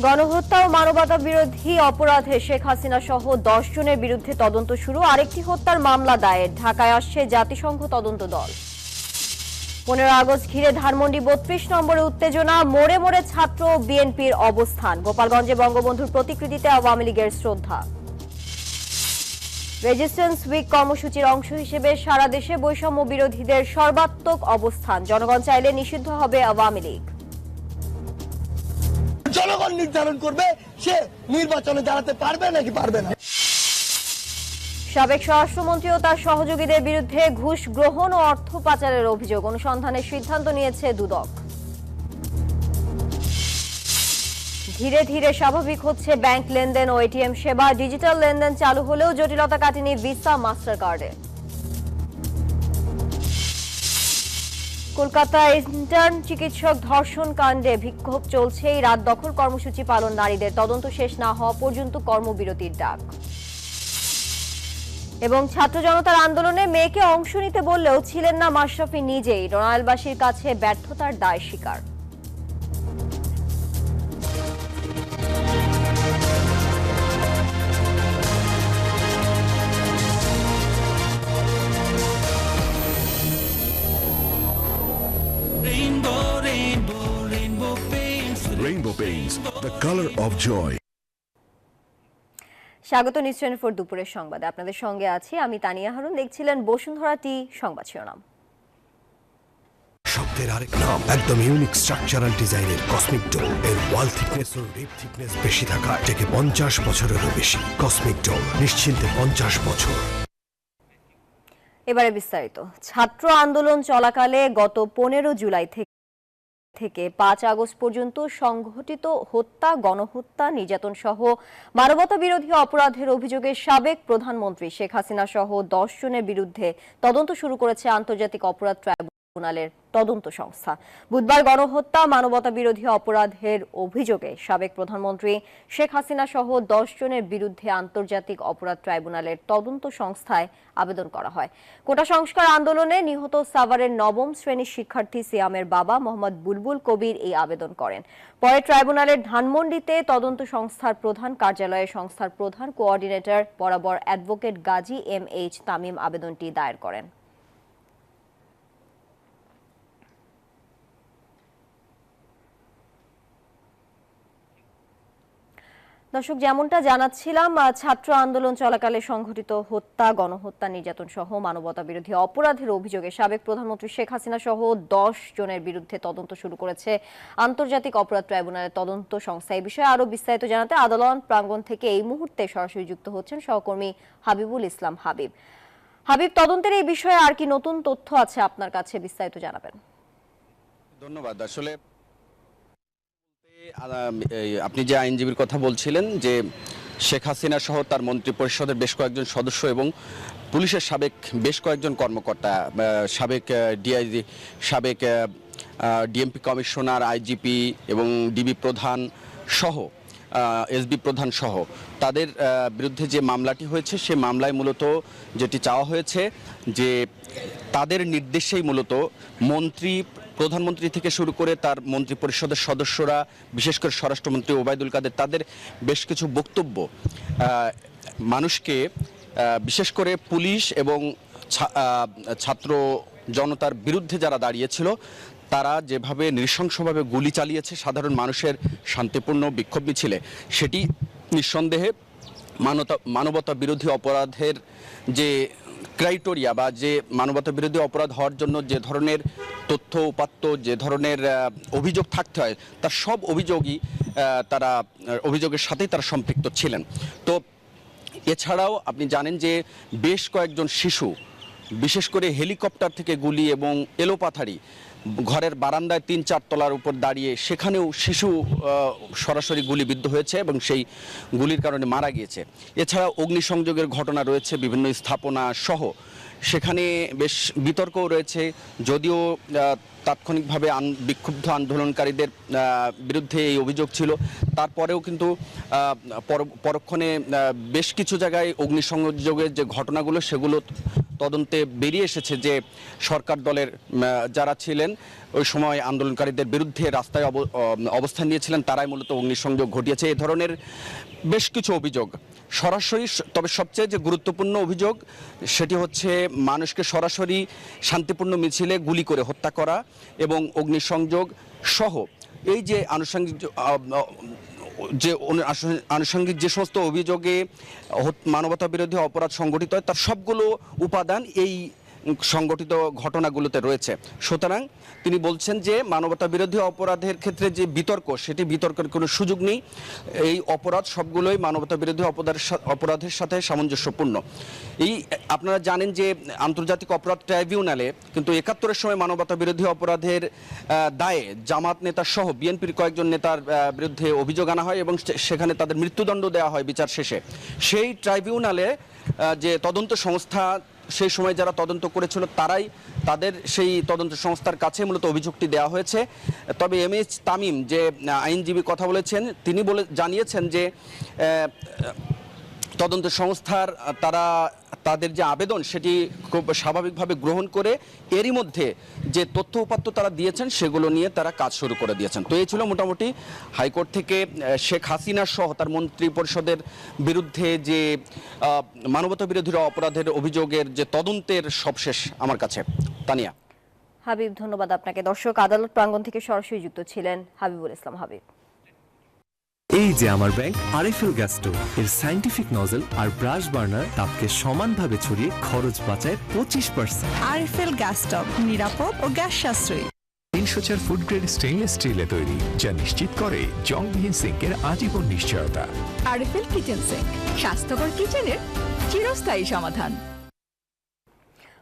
গণহত্যা ও মানবতা বিরোধী অপরাধে শেখ হাসিনা সহ 10 জনের বিরুদ্ধে তদন্ত শুরু। আরেকটি হত্যার মামলা দায়ের। ঢাকায় আসছে জাতিসংঘ তদন্ত দল। 15 আগস্ট ঘিরে ধানমন্ডি 32 নম্বরে উত্তেজনা। মোড়ে মোড়ে ছাত্র বিএনপির অবস্থান। গোপালগঞ্জে বঙ্গবন্ধুর প্রতিকৃতিতে আওয়ামী লীগের শ্রদ্ধা। রেজিস্ট্যান্স উইক কর্মসূচির অংশ হিসেবে সারা দেশে বৈষম্য বিরোধীদের সর্বাত্মক অবস্থান। জনগণ চাইলে নিষিদ্ধ হবে আওয়ামী লীগ। জনগণ নির্ধারণ করবে সে নির্বাচনে দাঁড়াতে পারবে নাকি পারবে না। সাবেক স্বরাষ্ট্রমন্ত্রী ও তার সহযোগীদের বিরুদ্ধে ঘুষ গ্রহণ ও অর্থ পাচারের অভিযোগ। অনুসন্ধানের সিদ্ধান্ত নিয়েছে দুদক। ধীরে ধীরে স্বাভাবিক হচ্ছে ব্যাংক লেনদেন ও এটিএম সেবা। ডিজিটাল লেনদেন চালু হলেও জটিলতা কাটেনি ভিসা মাস্টার কার্ডে। কলকাতায় ইন্টার্ন চিকিৎসক ধর্ষণ কাণ্ডে বিক্ষোভ চলছে। এই রাত দখল কর্মসূচি পালন নারীদের। তদন্ত শেষ না হওয়া পর্যন্ত কর্মবিরতির ডাক। এবং ছাত্র জনতার আন্দোলনে মেয়েকে অংশ নিতে বললেও ছিলেন না মাশরাফি নিজেই। রণাইলবাসীর কাছে ব্যর্থতার দায় স্বীকার। Rainbow Paints, the color of joy. স্বাগত নিউজ 24 দুপুরের সংবাদে। আপনাদের সঙ্গে আছি আমি তানিয়া হারুন। দেখছিলেন বসুন্ধরা টি সংবাদ শিরোনাম। শব্দের আরেক নাম, একদম ইউনিক স্ট্রাকচারাল ডিজাইনের কসমিক ডোম। এর ওয়াল থিকনেস ও রিপ থিকনেস বেশি থাকায় থেকে 50 বছরেরও বেশি। কসমিক ডোম, নিশ্চিন্তে 50 বছর। এবারে বিস্তারিত। ছাত্র আন্দোলন চলাকালে গত 15 জুলাই থেকে 5 আগস্ট পর্যন্ত সংঘটিত হত্যা, গণহত্যা, নির্যাতন সহ মানবতা বিরোধী অপরাধের অভিযোগে সাবেক প্রধানমন্ত্রী শেখ হাসিনা সহ 10 জনের বিরুদ্ধে তদন্ত শুরু করেছে আন্তর্জাতিক অপরাধ ট্রাইব্যুনালের তদন্ত সংস্থা। বুধবার গণহত্যা, মানবতা বিরোধী অপরাধের অভিযোগে সাবেক প্রধানমন্ত্রী শেখ হাসিনা সহ 10 জনের বিরুদ্ধে আন্তর্জাতিক অপরাধ ট্রাইব্যুনালের তদন্ত সংস্থায় আবেদন করা হয়। কোটা সংস্কার আন্দোলনে নিহত সাভারের 9ম শ্রেণীর শিক্ষার্থী সিয়ামের বাবা মোহাম্মদ বুলবুল কবির এই আবেদন করেন। পরে ট্রাইব্যুনালের ধানমন্ডিতে তদন্ত সংস্থার প্রধান কার্যালয়ে সংস্থার প্রধান কোঅর্ডিনেটর বরাবর অ্যাডভোকেট গাজী MH তামিম আবেদনটি দায়ের করেন। দর্শক, যেমনটা জানাচ্ছিলাম, ছাত্র আন্দোলন চলাকালে সংঘটিত হত্যা, গণহত্যা, নির্যাতন সহ মানবতা বিরোধী অপরাধের অভিযোগে সাবেক প্রধানমন্ত্রী শেখ হাসিনা সহ 10 জনের বিরুদ্ধে তদন্ত শুরু করেছে আন্তর্জাতিক অপরাধ ট্রাইব্যুনালের তদন্ত সংস্থা। এই বিষয়ে আরো বিস্তারিত জানাতে আদালত প্রাঙ্গণ থেকে এই মুহূর্তে সরাসরি যুক্ত হচ্ছেন সহকর্মী হাবিবুল ইসলাম হাবিব। হাবিব, তদন্তের এই বিষয়ে আর কি নতুন তথ্য আছে আপনার কাছে, বিস্তারিত জানাবেন। ধন্যবাদ। আসলে আপনি যে আইনজীবীর কথা বলছিলেন, যে শেখ হাসিনা সহ তার মন্ত্রী পরিষদের বেশ কয়েকজন সদস্য এবং পুলিশের সাবেক বেশ কয়েকজন কর্মকর্তা, সাবেক ডিআইজি, সাবেক ডিএমপি কমিশনার, আইজিপি এবং ডিবি প্রধান সহ এসবি প্রধান সহ তাদের বিরুদ্ধে যে মামলাটি হয়েছে, সে মামলায় মূলত যেটি চাওয়া হয়েছে যে তাদের নির্দেশেই মূলত প্রধানমন্ত্রী থেকে শুরু করে তার মন্ত্রী পরিষদের সদস্যরা, বিশেষ করে স্বরাষ্ট্রমন্ত্রী ওবায়দুল কাদের, তাদের বেশ কিছু বক্তব্য মানুষকে, বিশেষ করে পুলিশ এবং ছাত্র জনতার বিরুদ্ধে যারা দাঁড়িয়েছিল তারা যেভাবে নৃশংসভাবে গুলি চালিয়েছে সাধারণ মানুষের শান্তিপূর্ণ বিক্ষোভ মিছিলে, সেটি নিঃসন্দেহে মানবতা বিরোধী অপরাধের যে ক্রাইটেরিয়া বা যে মানবতা বিরোধী অপরাধ হওয়ার জন্য যে ধরনের তথ্য উপাত্ত, যে ধরনের অভিযোগ থাকতে হয়, তার সব অভিযোগের সাথেই তারা সম্পৃক্ত ছিলেন। তো এছাড়াও আপনি জানেন যে বেশ কয়েকজন শিশু, বিশেষ করে হেলিকপ্টার থেকে গুলি এবং এলোপাথারি ঘরের বারান্দায় 3-4 তলার উপর দাঁড়িয়ে, সেখানেও শিশু সরাসরি গুলিবিদ্ধ হয়েছে এবং সেই গুলির কারণে মারা গিয়েছে। এছাড়া অগ্নিসংযোগের ঘটনা রয়েছে বিভিন্ন স্থাপনা সহ, সেখানে বেশ বিতর্কও রয়েছে। যদিও তাৎক্ষণিকভাবে বিক্ষুব্ধ আন্দোলনকারীদের বিরুদ্ধে এই অভিযোগ ছিল, তারপরেও কিন্তু পরক্ষণে বেশ কিছু জায়গায় অগ্নিসংযোগের যে ঘটনাগুলো, সেগুলো তদন্তে বেরিয়ে এসেছে যে সরকার দলের যারা ছিলেন ওই সময় আন্দোলনকারীদের বিরুদ্ধে রাস্তায় অবস্থান নিয়েছিলেন তারাই মূলত অগ্নিসংযোগ ঘটিয়েছে। এ ধরনের বেশ কিছু অভিযোগ সরাসরি, তবে সবচেয়ে যে গুরুত্বপূর্ণ অভিযোগ সেটি হচ্ছে মানুষকে সরাসরি শান্তিপূর্ণ মিছিলে গুলি করে হত্যা করা এবং অগ্নিসংযোগ সহ এই যে আনুষঙ্গিক যে সমস্ত অভিযোগে মানবতা বিরোধী অপরাধ সংগঠিত হয় তার সবগুলো উপাদান এই সংগঠিত ঘটনাগুলোতে রয়েছে। সুতরাং তিনি বলছেন যে মানবতা বিরোধী অপরাধের ক্ষেত্রে যে বিতর্ক, সেটি বিতর্কের কোনো সুযোগ নেই। এই অপরাধ সবগুলোই মানবতা বিরোধী অপরাধের সাথে সামঞ্জস্যপূর্ণ। এই আপনারা জানেন যে আন্তর্জাতিক অপরাধ ট্রাইব্যুনালে কিন্তু ৭১-এর সময় মানবতা বিরোধী অপরাধের দায়ে জামাত নেতা সহ বিএনপির কয়েকজন নেতার বিরুদ্ধে অভিযোগ আনা হয় এবং সেখানে তাদের মৃত্যুদণ্ড দেওয়া হয় বিচার শেষে। সেই ট্রাইব্যুনালে যে তদন্ত সংস্থা সেই সময় যারা তদন্ত করেছিল তারাই তাদের সেই তদন্ত সংস্থার কাছে মূলত অভিযোগটি দেওয়া হয়েছে। তবে এমএইচ তামিম যে আইনজীবী কথা বলেছেন তিনি জানিয়েছেন যে তদন্ত সংস্থার তাদের যে আবেদন সেটি খুব স্বাভাবিকভাবে গ্রহণ করে এরই মধ্যে যে তথ্য উপাত্ত তারা দিয়েছেন সেগুলো নিয়ে তারা কাজ শুরু করে দিয়েছেন। তো এই ছিল মোটামুটি হাইকোর্ট থেকে শেখ হাসিনা সহ তার মন্ত্রী পরিষদের বিরুদ্ধে যে মানবতা বিরোধী অপরাধের অভিযোগের যে তদন্তের সবশেষ আমার কাছে। তানিয়া। হাবিব, ধন্যবাদ আপনাকে। দর্শক, আদালত প্রাঙ্গণ থেকে সরাসরি যুক্ত ছিলেন হাবিবুল ইসলাম হাবিব। এই যে আমার ব্যাংক আরএফএল গ্যাস স্টোভ এর সায়েন্টিফিক নজল আর ব্রাশ বার্নার তাপকে সমানভাবে ছড়িয়ে খরচ বাঁচায় 25%। আরএফএল গ্যাস স্টোভ নিরাপদ ও গ্যাস সাশ্রয়ী। ৩০০ ফুড গ্রেড স্টেইনলেস স্টিলে তৈরি, যা নিশ্চিত করে জংবিহীন সিঙ্কের আজীবন নিশ্চয়তা। আরএফএল কিচেন সিঙ্ক, স্বাস্থ্যকর কিচেনের চিরস্থায়ী সমাধান।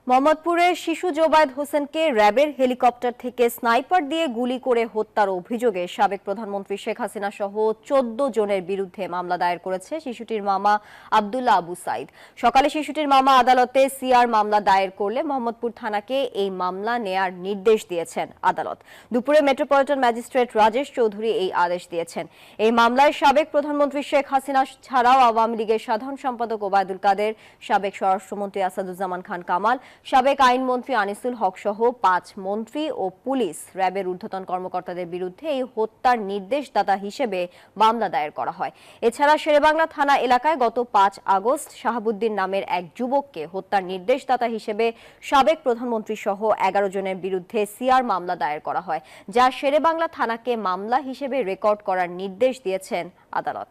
মোহাম্মদপুরের শিশু জোবায়েদ হোসেনকে র্যাবের হেলিকপ্টার থেকে স্নাইপার দিয়ে গুলি করে হত্যার অভিযোগে সাবেক প্রধানমন্ত্রী শেখ হাসিনা সহ ১৪ জনের বিরুদ্ধে মামলা দায়ের করেছে শিশুটির মামা আব্দুল্লাহ আবু সাইদ। সকালে শিশুটির মামা আদালতে সিআর মামলা দায়ের করলে মোহাম্মদপুর থানাকে এই মামলা নেয়ার নির্দেশ দিয়েছেন আদালত। দুপুরে মেট্রোপলিটন ম্যাজিস্ট্রেট রাজেশ চৌধুরী এই আদেশ দিয়েছেন। এই মামলায় সাবেক প্রধানমন্ত্রী শেখ হাসিনা ছাড়াও আওয়ামী লীগের সাধারণ সম্পাদক ওবায়দুল কাদের, সাবেক স্বরাষ্ট্রমন্ত্রী আসাদুজ্জামান খান কামাল, সাবেক আইনমন্ত্রী আনিসুল হক সহ ৫ মন্ত্রী ও পুলিশ, র্যাবের ঊর্ধ্বতন কর্মকর্তাদের বিরুদ্ধে এই হত্যার নির্দেশদাতা হিসেবে মামলা দায়ের করা হয়। এছাড়া শেরেবাংলা থানা এলাকায় গত ৫ আগস্ট শাহাবুদ্দিন নামের এক যুবককে হত্যার নির্দেশদাতা হিসেবে সাবেক প্রধানমন্ত্রী সহ ১১ জনের বিরুদ্ধে সিআর মামলা দায়ের করা হয়, যা শেরেবাংলা থানাকে মামলা হিসেবে রেকর্ড করার নির্দেশ দিয়েছেন আদালত।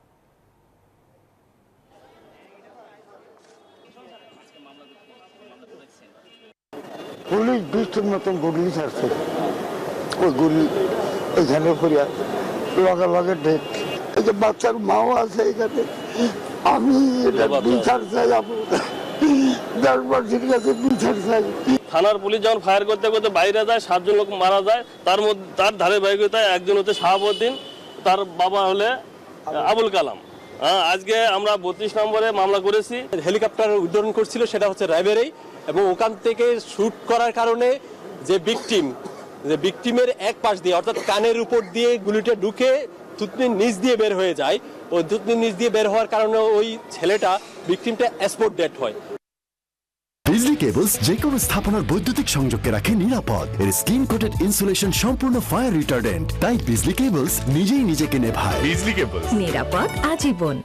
পুলিশ ২০টার মতন গুলি ছাড়ছে, ওই গুলি এখানে করিয়া লগে লগে ঢেক। এই যে বাচ্চার মাও আছে এখানে, আমি এটা বিচার চাই, দেশবাসীর কাছে বিচার চাই। থানার পুলিশ যখন ফায়ার করতে করতে বাইরে যায়, ৭ জন লোক মারা যায়। তার মধ্যে তার ধারে বাহিকতায় একজন হচ্ছে শাহাবুদ্দিন, তার বাবা হলে আবুল কালাম। আজকে আমরা ৩২ নম্বরে মামলা করেছি। হেলিকপ্টার উদ্ধারণ করছিল, সেটা হচ্ছে র্যাবেরই, এবং ওখান থেকে শুট করার কারণে যে ভিকটিমের এক পাশ দিয়ে অর্থাৎ কানের উপর দিয়ে গুলিটা ঢুকে থুতনির নিচ দিয়ে বের হয়ে যায়। ওই থুতনির নিচ দিয়ে বের হওয়ার কারণে ওই ছেলেটা ভিকটিমটা স্পট ডেড হয়। বিজলি কেবলস যে কোনো স্থাপনার বৈদ্যুতিক সংযোগকে রাখে নিরাপদ। এর স্কিন কোটেড ইনসুলেশন সম্পূর্ণ ফায়ার রিটার্ডেন্ট, তাই বিজলি কেবলস নিজেই নিজেকে নেভায়। বিজলি কেবলস, নিরাপদ আজীবন।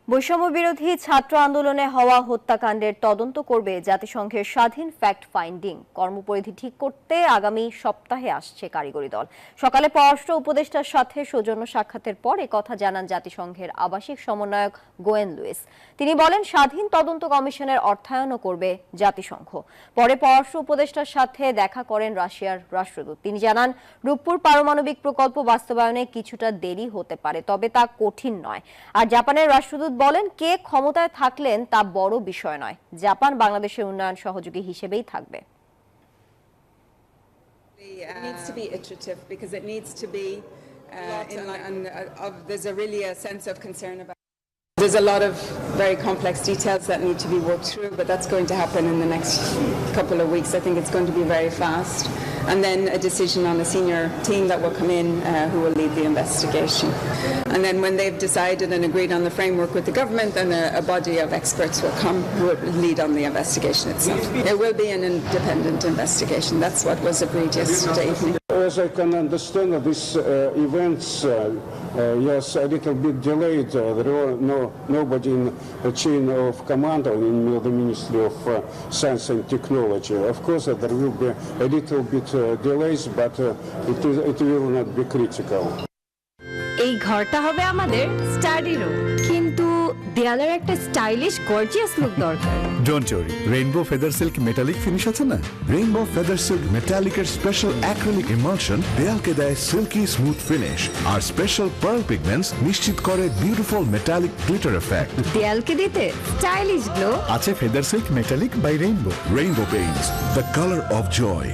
বৈষম্য বিরোধী ছাত্র আন্দোলনে হওয়া হত্যাকাণ্ডের তদন্ত করবে জাতিসংঘের স্বাধীন ফ্যাক্ট ফাইন্ডিং কর্মপরিধি ঠিক করতে আগামী সপ্তাহে আসছে কারিগরি দল। সকালে পররাষ্ট্র উপদেষ্টার সাথে সৌজন্য সাক্ষাতের পর কথা জানান জাতিসংঘের আবাসিক সমন্বয়ক গোয়েন লুইস। তিনি বলেন, স্বাধীন তদন্ত কমিশনের অর্থায়নও করবে জাতিসংঘ। পরে পররাষ্ট্র উপদেষ্টার সাথে দেখা করেন রাশিয়ার রাষ্ট্রদূত। তিনি জানান, রূপপুর পারমাণবিক প্রকল্প বাস্তবায়নে কিছুটা দেরি হতে পারে, তবে তা কঠিন নয়। আর জাপানের রাষ্ট্রদূত বলেন, কে ক্ষমতায় থাকলেন তা বড় বিষয় নয়, জাপান বাংলাদেশের উন্নয়ন সহযোগী হিসেবেই থাকবে। It needs to be iterative because it needs to be there's a really a sense of concern about. There's a lot of very complex details that need to be worked through, but that's going to happen in the next couple of weeks. I think it's going to be very fast. and then a decision on a senior team that will come in who will lead the investigation. And then when they've decided and agreed on the framework with the government, then a body of experts will come who will lead on the investigation itself. It will be an independent investigation. That's what was agreed yesterday evening. As I can understand, these events, yes, a little bit delayed. There were nobody in the chain of command in the Ministry of Science and Technology. Of course, there will be a little bit delays, but it will not be critical. এই ঘরটা হবে আমাদের study room, কিন্তু দেয়ালের একটা stylish gorgeous look দরকার। Don't worry, Rainbow Feather Silk Metallic finish আছে না? Rainbow Feather Silk Metallic এর স্পেশাল অ্যাক্রিলিক ইমালশন দেয়ালকে দেয় সিল্কি স্মুথ ফিনিশ, আর স্পেশাল পার্ল পিগমেন্টস নিশ্চিত করে বিউটিফুল মেটালিক গ্লিটার এফেক্ট। দেয়ালকে দিতে স্টাইলিশ গ্লো আছে feather silk metallic by rainbow. Rainbow paints, the colour of joy.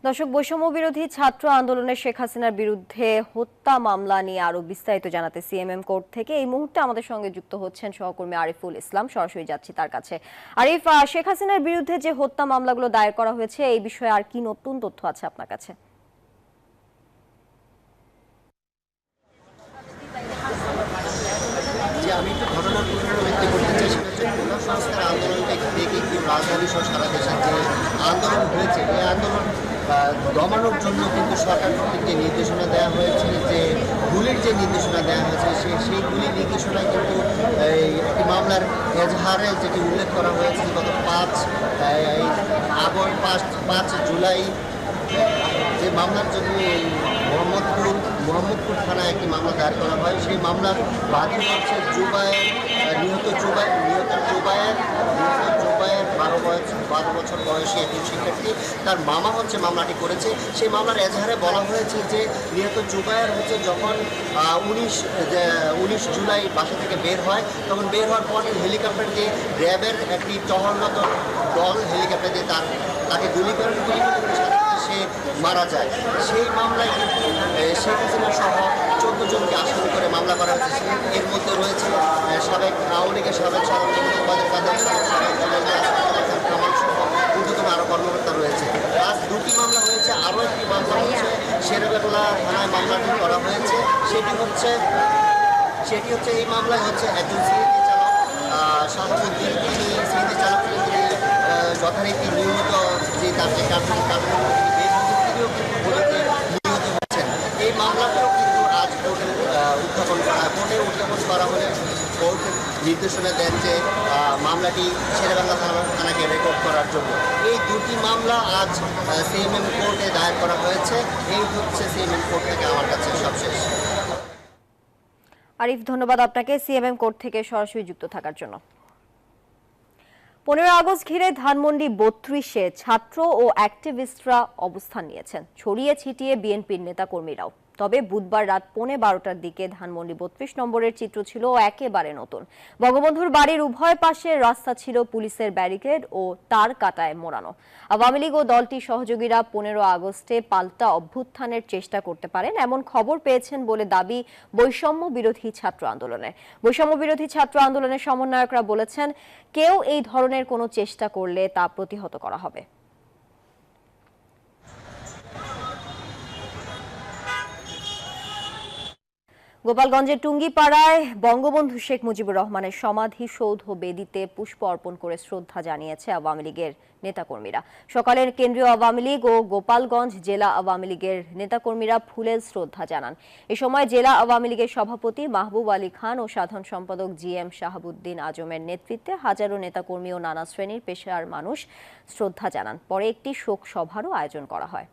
দর্শক, বৈষম্য বিরোধী ছাত্র আন্দোলনে শেখ হাসিনার বিরুদ্ধে হত্যা মামলা নিয়ে আরো বিস্তারিত জানাতে সিএমএম কোর্ট থেকে এই মুহূর্তে আমাদের সঙ্গে যুক্ত হচ্ছেন সহকর্মী আরিফুল ইসলাম। সরাসরি যাচ্ছি তার কাছে। আরিফ, শেখ হাসিনার বিরুদ্ধে যে হত্যা মামলাগুলো দায়ের করা হয়েছে এই বিষয়ে আর কি নতুন তথ্য আছে আপনার কাছে? আমি একটু ঘটনার পুনরাবৃত্তি করতে চাই, সেটা হচ্ছে পুনঃসংস্কার আন্দোলনকে দেখে একটু রাজধানী সহ সারা দেশের যে আন্দোলন হয়েছে, এই আন্দোলন দমানোর জন্য কিন্তু সরকার কর্তৃক যে নির্দেশনা দেওয়া হয়েছে, যে গুলির যে নির্দেশনা দেওয়া হয়েছে, সেই গুলির নির্দেশনায় কিন্তু একটি মামলার এজাহারে যেটি উল্লেখ করা হয়েছে গত 5 জুলাই যে মামলার জন্য মোহাম্মদপুর থানায় একটি মামলা দায়ের করা হয়। সেই মামলার বাদী হচ্ছে নিহত জুবায়ের 12 বছর বয়সী একজন শিক্ষার্থী। তার মামা হচ্ছে মামলাটি করেছে। সেই মামলার এজাহারে বলা হয়েছে যে নিহত জুবায়ের হচ্ছে যখন 19 জুলাই বাসা থেকে বের হয়, তখন বের হওয়ার পর হেলিকপ্টার দিয়ে র্যাবের একটি টহলরত দল হেলিকপ্টার দিয়ে তাকে গুলি করে সে মারা যায়। সেই মামলায় কিন্তু শেখ হাসিনা সহ 14 জনকে আসামি করে মামলা করা হয়েছে। এর মধ্যে রয়েছে সাবেক আওয়ামী লীগের সাবেক কামাল সহ ঊর্ধ্বতন আরও কর্মকর্তা রয়েছে। আজ 2টি মামলা হয়েছে। আরও একটি মামলা হচ্ছে শেরেবাংলা থানায় মামলাটি করা হয়েছে। সেটি হচ্ছে এই মামলায় হচ্ছে একজন সিএনজি চালক শাহাবুদ্দিন, তিনি সিএনজি চালক ছিলেন, তিনি যথারীতি নিয়মিত যে তার যে কার্যক্রম তিনিও কিন্তু বলেতে নিহত হচ্ছেন। এই মামলাটাও কিন্তু আজ কোর্টে উত্থাপন করা হলে কোর্ট নির্দেশনা দেন যে মামলাটি শেরেবাংলা থানাকে রেকর্ড করার জন্য। এই 2টি মামলা আজ সিএমএম কোর্টে দায়ের করা হয়েছে। এই হচ্ছে সিএমএম কোর্ট থেকে আমার কাছে সবশেষ। আরিফ, ধন্যবাদ আপনাকে সিএমএম কোর্ট থেকে সরাসরি যুক্ত থাকার জন্য। 15 আগস্ট ঘিরে ধানমন্ডি 32-এ ছাত্র ও অ্যাক্টিভিস্টরা অবস্থান নিয়েছেন, ছড়িয়ে ছিটিয়ে বিএনপির নেতাকর্মীরাও। তবে বুধবার রাত 11:15টার দিকে ধানমন্ডি 32 নম্বরের চিত্র ছিল একেবারে নতুন। বঙ্গবন্ধুর বাড়ির উভয় পাশে রাস্তা ছিল পুলিশের ব্যারিকেড ও তার কাটায় মোড়ানো। আওয়ামী লীগ ও দলটির সহযোগীরা 15 আগস্টে পাল্টা অভ্যুত্থানের চেষ্টা করতে পারেন এমন খবর পেয়েছেন বলে দাবি বৈষম্য বিরোধী ছাত্র আন্দোলনের। বৈষম্য বিরোধী ছাত্র আন্দোলনের সমন্বয়করা বলেছেন, কেউ এই ধরনের কোনো চেষ্টা করলে তা প্রতিহত করা হবে। গোপালগঞ্জের টুঙ্গিপাড়ায় বঙ্গবন্ধু শেখ মুজিবুর রহমানের সমাধিসৌধ বেদিতে পুষ্প অর্পণ করে শ্রদ্ধা জানিয়েছে আওয়ামী লীগের নেতাকর্মীরা। সকালের কেন্দ্রীয় আওয়ামী লীগ ও গোপালগঞ্জ জেলা আওয়ামী লীগের নেতাকর্মীরা ফুলেল শ্রদ্ধা জানান। এ সময় জেলা আওয়ামী লীগের সভাপতি মাহবুব আলী খান ও সাধারণ সম্পাদক জিএম শাহাবুদ্দিন আজমের নেতৃত্বে হাজারো নেতাকর্মী ও নানা শ্রেণীর পেশার মানুষ শ্রদ্ধা জানান। পরে একটি শোক সভারও আয়োজন করা হয়।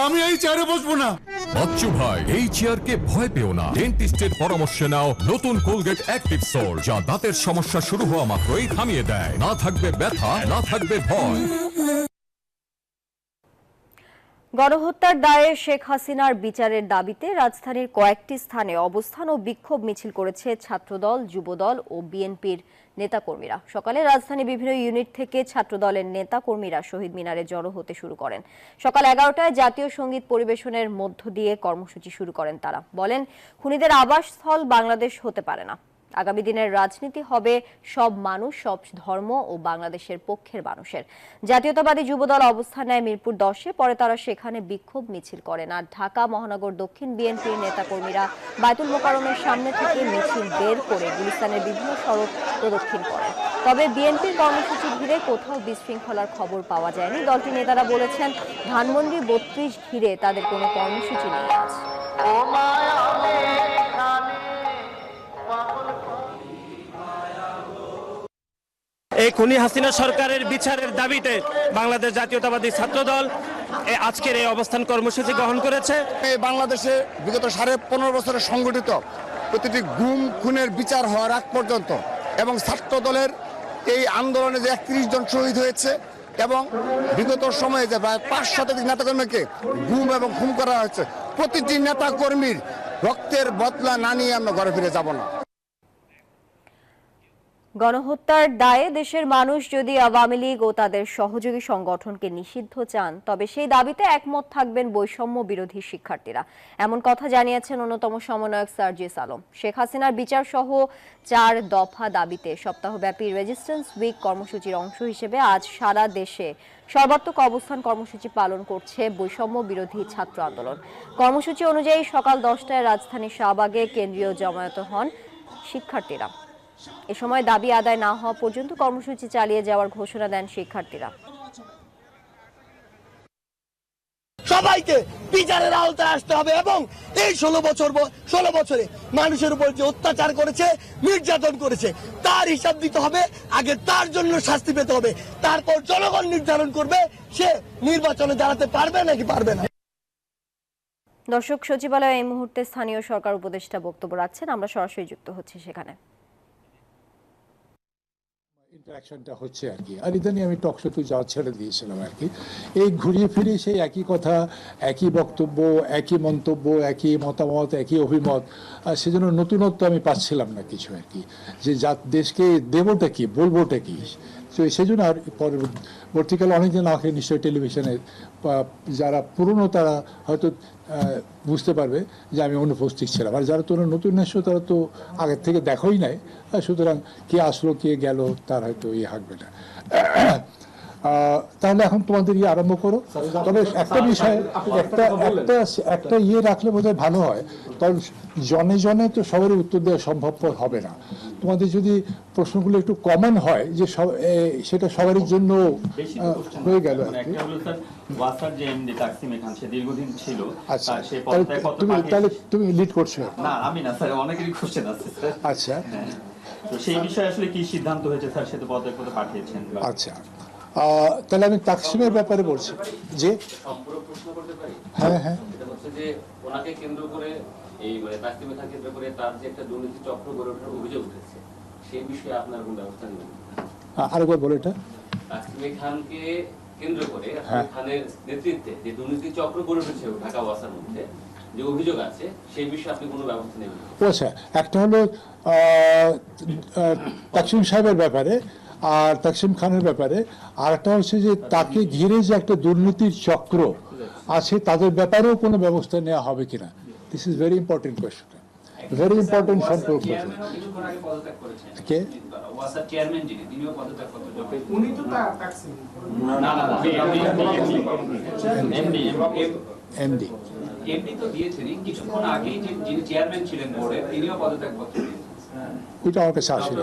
আমি এই চেয়ারে বসবো না। বাচ্চু ভাই, এই চেয়ারকে ভয় পেও না। ডেন্টিস্টের পরামর্শ নাও নতুন কোলগেট অ্যাক্টিভ সোল, যা দাঁতের সমস্যা শুরু হওয়া মাত্রই থামিয়ে দেয়। না থাকবে ব্যথা, না থাকবে ভয়। গণহত্যার দায়ে শেখ হাসিনার বিচারের দাবিতে রাজধানীর কয়েকটি স্থানে অবস্থান ও বিক্ষোভ মিছিল করেছে ছাত্রদল, যুবদল ও বিএনপির নেতাকর্মীরা। সকালে রাজধানীর বিভিন্ন ইউনিট থেকে ছাত্রদলের নেতাকর্মীরা শহীদ মিনারে জড়ো হতে শুরু করেন। সকাল 11টায় জাতীয় সঙ্গীত পরিবেশনের মধ্য দিয়ে কর্মসূচি শুরু করেন তারা। বলেন, খুনিদের আবাসস্থল বাংলাদেশ হতে পারে না। আগামী দিনের রাজনীতি হবে সব মানুষ, সব ধর্ম ও বাংলাদেশের পক্ষের মানুষের। জাতীয়তাবাদী যুবদল অবস্থান নেয় মিরপুর 10-এ, পরে তারা সেখানে বিক্ষোভ মিছিল করেন। আর ঢাকা মহানগর দক্ষিণ বিএনপির নেতাকর্মীরা বায়তুল মোকাররমের সামনে থেকে মিছিল বের করে গুলিস্তানের বিভিন্ন সড়ক প্রদক্ষিণ করেন। তবে বিএনপির কর্মসূচি ঘিরে কোথাও বিশৃঙ্খলার খবর পাওয়া যায়নি। দলটির নেতারা বলেছেন, ধানমন্ডি 32 ঘিরে তাদের কোনো কর্মসূচি নেই আজ। এই খুনি হাসিনা সরকারের বিচারের দাবিতে বাংলাদেশ জাতীয়তাবাদী ছাত্রদল আজকের এই অবস্থান কর্মসূচি গ্রহণ করেছে। বাংলাদেশে বিগত 15.5 বছরে সংগঠিত প্রতিটি গুম খুনের বিচার হওয়ার আগ পর্যন্ত এবং ছাত্র দলের এই আন্দোলনে যে 31 জন শহীদ হয়েছে এবং বিগত সময়ে যে প্রায় 5 শতাধিক নেতাকর্মীকে গুম এবং খুন করা হয়েছে, প্রতিটি নেতাকর্মীর রক্তের বদলা না নিয়ে আমরা ঘরে ফিরে যাব না। গণহত্যার দায়ে দেশের মানুষ যদি আওয়ামী লীগ ও তাদের সহযোগী সংগঠনকে নিষিদ্ধ চান, তবে সেই দাবিতে একমত থাকবেন বৈষম্য বিরোধী শিক্ষার্থীরা। এমন কথা জানিয়েছেন অন্যতম সমন্বয়ক সার্জিস আলম। শেখ হাসিনার বিচার সহ 4 দফা দাবিতে সপ্তাহব্যাপী রেজিস্ট্যান্স উইক কর্মসূচির অংশ হিসেবে আজ সারা দেশে সর্বাত্মক অবস্থান কর্মসূচি পালন করছে বৈষম্য বিরোধী ছাত্র আন্দোলন। কর্মসূচি অনুযায়ী সকাল 10টায় রাজধানী শাহবাগে কেন্দ্রীয় জমায়েত হন শিক্ষার্থীরা। এ সময় দাবি আদায় না হওয়া পর্যন্ত কর্মসূচি চালিয়ে যাওয়ার ঘোষণা দেন শিক্ষার্থীরা। সবাইকে বিচারের আওতায় আসতে হবে এবং এই 16 বছরে মানুষের উপর যে অত্যাচার করেছে, নির্যাতন করেছে, তার হিসাব দিতে হবে। আগে তার জন্য শাস্তি পেতে হবে, তারপর জনগণ নির্ধারণ করবে সে নির্বাচনে দাঁড়াতে পারবে নাকি পারবে না। দর্শক, সচিবালয়ে এই মুহূর্তে স্থানীয় সরকার উপদেষ্টা বক্তব্য রাখছেন। আমরা সরাসরি যুক্ত হচ্ছি সেখানে। ইন্টারাকশনটা হচ্ছে আর কি। আর ইদানি আমি টক শোতে যাওয়া ছেড়ে দিয়েছিলাম আর কি। এই ঘুরিয়ে ফিরে সেই একই কথা, একই বক্তব্য, একই মন্তব্য, একই মতামত, একই অভিমত, সেজন্য নতুনত্ব আমি পাচ্ছিলাম না কিছু আর কি। যে দেশকে দেবটা কি, বলবোটা কি, সেজন্য আর পরবর্তীকালে অনেকদিন আমাকে নিশ্চয়ই টেলিভিশনে যারা পুরনো তারা হয়তো বুঝতে পারবে যে আমি অনুপস্থিত ছিলাম। আর যারা তোরা নতুন এসো তারা তো আগের থেকে দেখোই নাই, সুতরাং কে আসলো কে গেল তার হয়তো হাঁকবে না। তাহলে এখন তোমাদের আরম্ভ করো। তবে একটা বিষয়, একটা রাখলে বোধহয় ভালো হয়, কারণ জনে জনে তো সবারই উত্তর দেওয়া সম্ভবপর হবে না। তোমাদের যদি প্রশ্নগুলো একটু কমন হয় যে সেটা সবারই জন্য হয়ে গেল আর কি। তাহলে তুমি লিড করছো? আচ্ছা, সেই বিষয়ে আসলে কি সিদ্ধান্ত হয়েছে স্যার? সে তো পদত্যাগ পাঠিয়েছেন। আচ্ছা, তাহলে আমি তাকসিমের ব্যাপারে বলছি যে হ্যাঁ হ্যাঁ যে ওনাকে কেন্দ্র করে এই মানে তাকসিমে খান কেন্দ্র করে তার যে একটা দুর্নীতি চক্র গড়ে ওঠার অভিযোগ উঠেছে, সেই বিষয়ে আপনার কোনো ব্যবস্থা নেই? আরেকবার বলো এটা। তাকসিমে খানকে কেন্দ্র করে খানের নেতৃত্বে যে দুর্নীতি চক্র গড়ে উঠেছে ঢাকা ওয়াসার মধ্যে যে অভিযোগ আছে, সেই বিষয়ে আপনি কোনো ব্যবস্থা নেবেন? আচ্ছা, একটা হলো তাকসিম সাহেবের ব্যাপারে আর তাকসিম খানের ব্যাপারে, আর একটা হচ্ছে যে তাকে ঘিরে যে একটা দুর্নীতির চক্র আছে তাদের ব্যাপারেও কোনো ব্যবস্থা নেওয়া হবে কিনা। This is very important question, very important সম্পর্ক। কে? এমডি তো দিয়েছেন কিছুক্ষণ আগেই, যিনি চেয়ারম্যান ছিলেন বোর্ডের তিনিও পদত্যাগ পত্র দিয়েছেন। ওইটা আমার কাছে আসেনি,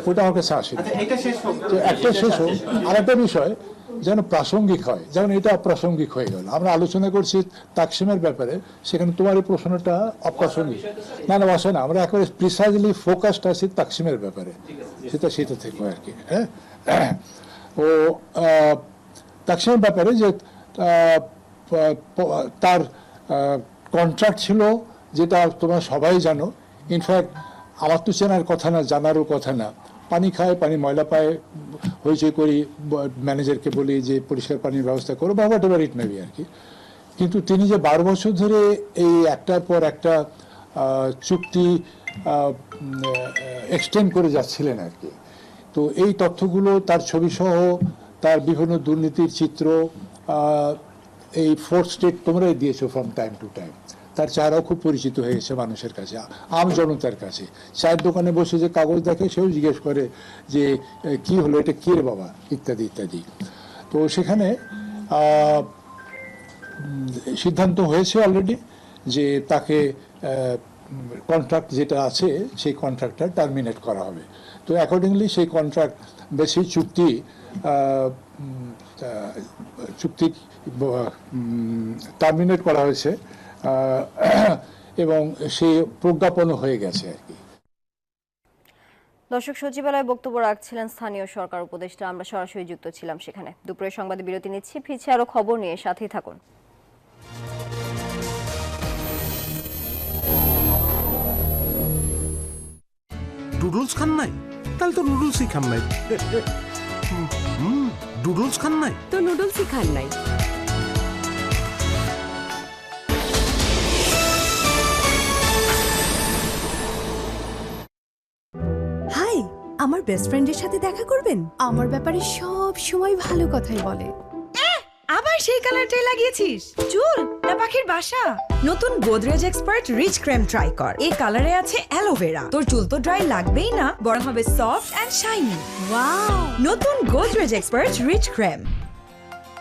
ওইটা আমার কাছে আসেনি। একটা শেষ হোক, আর একটা বিষয় যেন প্রাসঙ্গিক হয়, যেমন এটা অপ্রাসঙ্গিক হয়ে গেল। আমরা আলোচনা করছি তাকসিমের ব্যাপারে, সেখানে তোমার এই প্রশ্নটা অপ্রাসঙ্গিক। না না, আসে না, আমরা একেবারে প্রিসাইজলি ফোকাসড আছি তাকসিমের ব্যাপারে, সেটা থেকে আর কি। হ্যাঁ, ও তাকসিমের ব্যাপারে যে তার কন্ট্রাক্ট ছিল, যেটা তোমরা সবাই জানো। ইনফ্যাক্ট আমার তো চেনার কথা না, জানারও কথা না। পানি খায়, পানি ময়লা পায়, হইচই করি, ম্যানেজারকে বলি যে পরিষ্কার পানির ব্যবস্থা করো বা হোয়াট এভার ইট মেবি আর কি। কিন্তু তিনি যে 12 বছর ধরে এই একটার পর একটা চুক্তি এক্সটেন্ড করে যাচ্ছিলেন আর কি। তো এই তথ্যগুলো, তার ছবিসহ তার বিভিন্ন দুর্নীতির চিত্র, এই 4th স্টেট তোমরাই দিয়েছো ফ্রম টাইম টু টাইম। তার চেহারাও খুব পরিচিত হয়ে গেছে মানুষের কাছে, আম জনতার কাছে। চায়ের দোকানে বসে যে কাগজ দেখে সেও জিজ্ঞেস করে যে কি হলো, এটা কি রে বাবা, ইত্যাদি ইত্যাদি। তো সেখানে সিদ্ধান্ত হয়েছে অলরেডি যে তাকে কন্ট্রাক্ট যেটা আছে সেই কন্ট্রাক্টটা টার্মিনেট করা হবে। তো অ্যাকর্ডিংলি সেই কন্ট্রাক্ট বেশি চুক্তি টার্মিনেট করা হয়েছে এবং সে প্রজ্ঞাপনও হয়ে গেছে আর কি। দর্শক, সচিবালয়ে বক্তব্য রাখছিলেন স্থানীয় সরকার উপদেষ্টা। আমরা সরাসরি যুক্ত ছিলাম সেখানে। দুপুরের সংবাদে বিরতি নিচ্ছি, ফিরছি আরো খবর নিয়ে, সাথেই থাকুন। নুডলস খান নাই? তাহলে তো নুডলসই খান নাই। নুডলস খান নাই তো নুডলসই খান নাই। হাই, আমার বেস্ট ফ্রেন্ডের সাথে দেখা করবেন? আমার ব্যাপারে সব সময় ভালো কথাই বলে। আবার সেই কালারটাই লাগিয়েছিস? চুল না পাখির বাসা? নতুন Godrej expert rich cream try কর। এই কালারে আছে অ্যালোভেরা। তোর চুল তো ড্রাই লাগবেই না, বরং হবে সফট এন্ড শাইনি। ওয়াও! নতুন Godrej expert rich cream.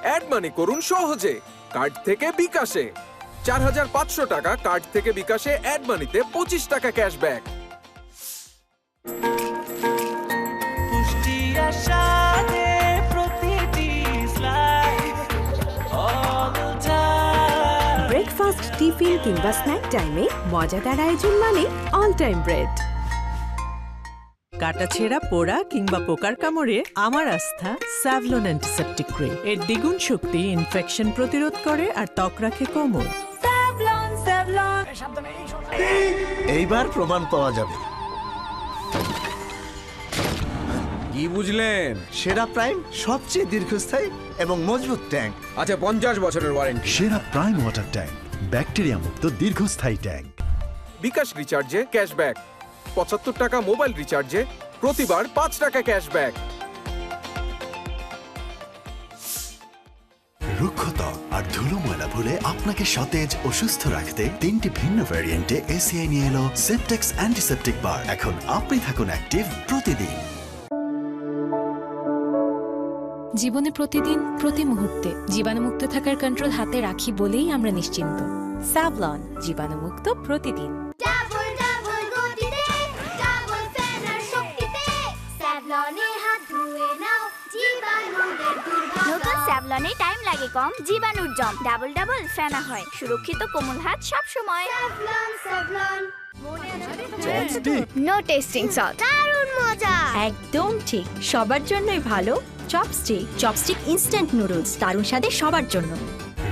Add money করুন সহজে কার্ড থেকে বিকাশে। 4500 টাকা কার্ড থেকে বিকাশে, অ্যাড মানিতে 25 টাকা ক্যাশব্যাক। ব্রেকফাস্ট, টিফিন কিংবা স্ন্যাক টাইমে মজাদার আয়োজন মানে অল টাইম ব্রেড। কাটাছেঁড়া, পোড়া কিংবা পোকার কামড়ে আমার আস্থা স্যাভলন অ্যান্টিসেপটিক ক্রিম। এর দ্বিগুণ শক্তি ইনফেকশন প্রতিরোধ করে আর ত্বক রাখে কোমল। এইবার প্রমাণ পাওয়া যাবে। কি বুঝলেন? সেরা প্রাইম সবচেয়ে দীর্ঘস্থায়ী এবং মজবুত ট্যাঙ্ক। আচ্ছা, 50 বছরের ওয়ারেন্টি। সেরা প্রাইম ওয়াটার ট্যাঙ্ক, ব্যাকটেরিয়া মুক্ত দীর্ঘস্থায়ী ট্যাঙ্ক। বিকাশ রিচার্জে ক্যাশব্যাক। 75 টাকা মোবাইল রিচার্জে প্রতিবার 5 টাকা ক্যাশব্যাক। রুক্ষতা আর ধুলো ময়লা ভুলে আপনাকে সতেজ ও সুস্থ রাখতে 3টি ভিন্ন ভ্যারিয়েন্টে এসিআই নিয়ে এলো সেপটেক্স অ্যান্টিসেপটিক বার। এখন আপনি থাকুন অ্যাক্টিভ প্রতিদিন। জীবনে প্রতিদিন, প্রতি মুহূর্তে জীবাণুমুক্ত থাকার কন্ট্রোল হাতে রাখি বলেই আমরা নিশ্চিন্ত। স্যাভলন, জীবাণুমুক্ত প্রতিদিন। নতুন স্যাভলনে টাইম লাগে কম, জীবাণুর জম ডাবল ডাবল ফেনা হয়, সুরক্ষিত কোমল হাত সব সময়। নো টেস্টিং সল্ট, দারুণ মজা। একদম ঠিক, সবার জন্যই ভালো চপস্টিক। চপস্টিক ইনস্ট্যান্ট নুডলস, দারুণ স্বাদে সবার জন্য।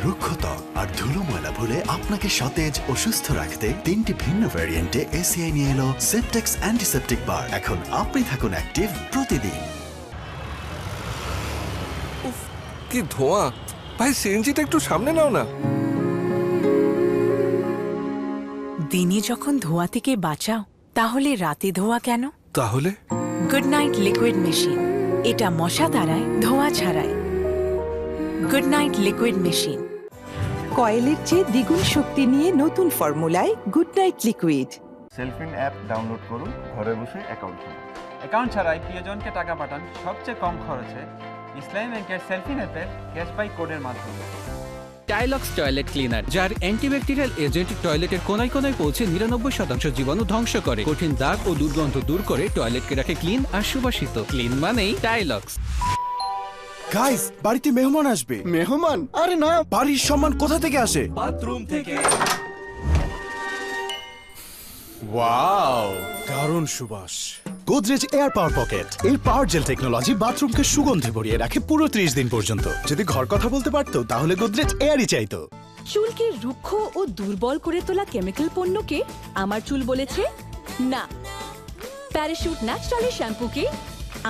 রুক্ষতা আর ধুলো ময়লা ভুলে আপনাকে সতেজ ও সুস্থ রাখতে 3টি ভিন্ন ভ্যারিয়েন্টে এসিআই নিয়ে এলো সেপটেক্স অ্যান্টিসেপটিক বার। এখন আপনি থাকুন অ্যাক্টিভ প্রতিদিন। কি ধোঁয়া! ভাই, সিএনজিটা একটু সামনে নাও না। দিনে যখন ধোঁয়া থেকে বাঁচাও, তাহলে রাতে ধোঁয়া কেন? তাহলে গুড নাইট লিকুইড মেশিন, এটা মশা তাড়ায়, ধোঁয়া ছাড়ায়। Good night liquid machine. কয়েলের চেয়ে দ্বিগুণ শক্তি নিয়ে নতুন ফর্মুলায় গুড নাইট লিকুইড। সেলফিন অ্যাপ ডাউনলোড করুন, ঘরে বসে অ্যাকাউন্ট খুলুন। অ্যাকাউন্ট ছাড়াই প্রিয়জনকে টাকা পাঠান সবচেয়ে কম খরচে ইসলামী ব্যাংকের সেলফিন অ্যাপের ক্যাশবাই কোডের মাধ্যমে। টাইলক্স টয়লেট ক্লিনার, যার অ্যান্টিব্যাকটেরিয়াল এজেন্ট টয়লেটের কোনায় কোনায় পৌঁছে 99% জীবাণু ধ্বংস করে, কঠিন দাগ ও দুর্গন্ধ দূর করে টয়লেটকে রাখে ক্লিন আর সুবাসিত। ক্লিন মানেই টাইলক্স। গাইস, বাড়িতে মেহমান আসবে। মেহমান? আরে না, বাড়ির সম্মান কোথা থেকে আসে? বাথরুম থেকে। ওয়াও, দারুণ সুবাস। গোদরেজ এয়ার পাওয়ার পকেট এর পাওয়ার জেল টেকনোলজি বাথরুমকে সুগন্ধে ভরিয়ে রাখে পুরো 30 দিন পর্যন্ত। যদি ঘর কথা বলতে পারতো তাহলে গোদরেজ এয়ারই চাইতো। চুলকে রুক্ষ ও দুর্বল করে তোলা কেমিক্যাল পণ্যকে আমার চুল বলেছে না। প্যারাশুট ন্যাচারাল শ্যাম্পুকে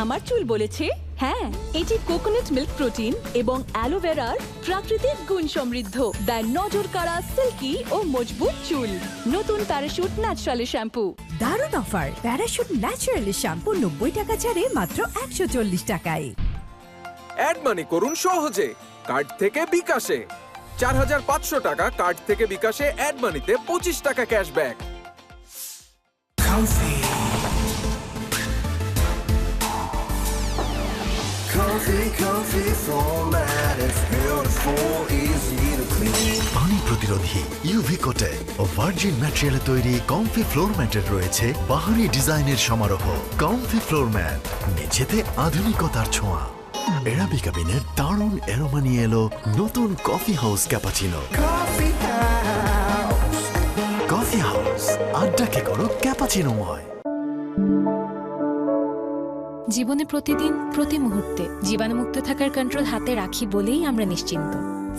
আমার চুল বলেছে হ্যাঁ। এটি কোকোনাট মিল্ক প্রোটিন এবং অ্যালোভেরার প্রাকৃতিক গুণ সমৃদ্ধ, দেয় নজর কাড়া সিল্কি ও মজবুত চুল। নতুন প্যারাশুট ন্যাচারাল শ্যাম্পু। দারুণ অফার, প্যারাশুট ন্যাচারাল শ্যাম্পু 90 টাকা ছাড়ে মাত্র 140 টাকায়। অ্যাড মানি করুন সহজে কার্ড থেকে বিকাশে। 4500 টাকা কার্ড থেকে বিকাশে, অ্যাড মানিতে 25 টাকা ক্যাশব্যাক। পানি প্রতিরোধী ইউভি কোটে ও ভার্জিন ম্যাটেরিয়ালে তৈরি কমফি ফ্লোর ম্যাটের রয়েছে বাহারি ডিজাইনের সমারোহ। কমফি ফ্লোর ম্যাট, মেঝেতে আধুনিকতার ছোঁয়া। এরাবিকা বিনের দারুণ অ্যারোমা নিয়ে এলো নতুন coffee house cappuccino. Coffee house, আড্ডাকে করো ক্যাপাচিনোময়। জীবনে প্রতিদিন প্রতি মুহূর্তে জীবাণুমুক্ত থাকার কন্ট্রোল হাতে রাখি বলেই আমরা নিশ্চিন্ত।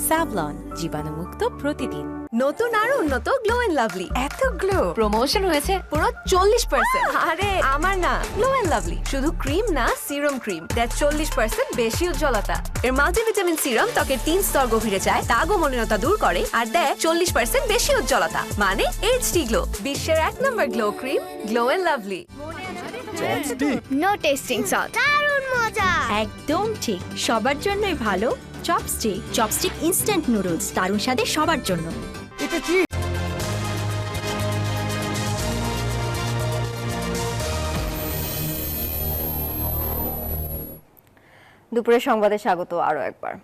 স্যাভলন, জীবাণুমুক্ত প্রতিদিন। নতুন আর উন্নত গ্লো এন্ড লাভলি। এত গ্লো প্রমোশন হয়েছে পুরো 40%। আরে আমার না, গ্লো এন্ড লাভলি শুধু ক্রিম না, সিরাম ক্রিম দেয় 40% বেশি উজ্জ্বলতা। এর মাল্টিভিটামিন সিরাম ত্বকের 3 স্তর গভীরে যায়, দাগ ও মলিনতা দূর করে আর দেয় 40% বেশি উজ্জ্বলতা, মানে এইচডি গ্লো। বিশ্বের 1 number glow cream, glow and lovely. No tasting salt, দারুণ মজা। একদম ঠিক, সবার জন্যই ভালো চপস্টিক। চপস্টিক ইনস্ট্যান্ট নুডলস, দারুণ স্বাদে সবার জন্য। দুপুরের সংবাদে স্বাগত আরো একবার।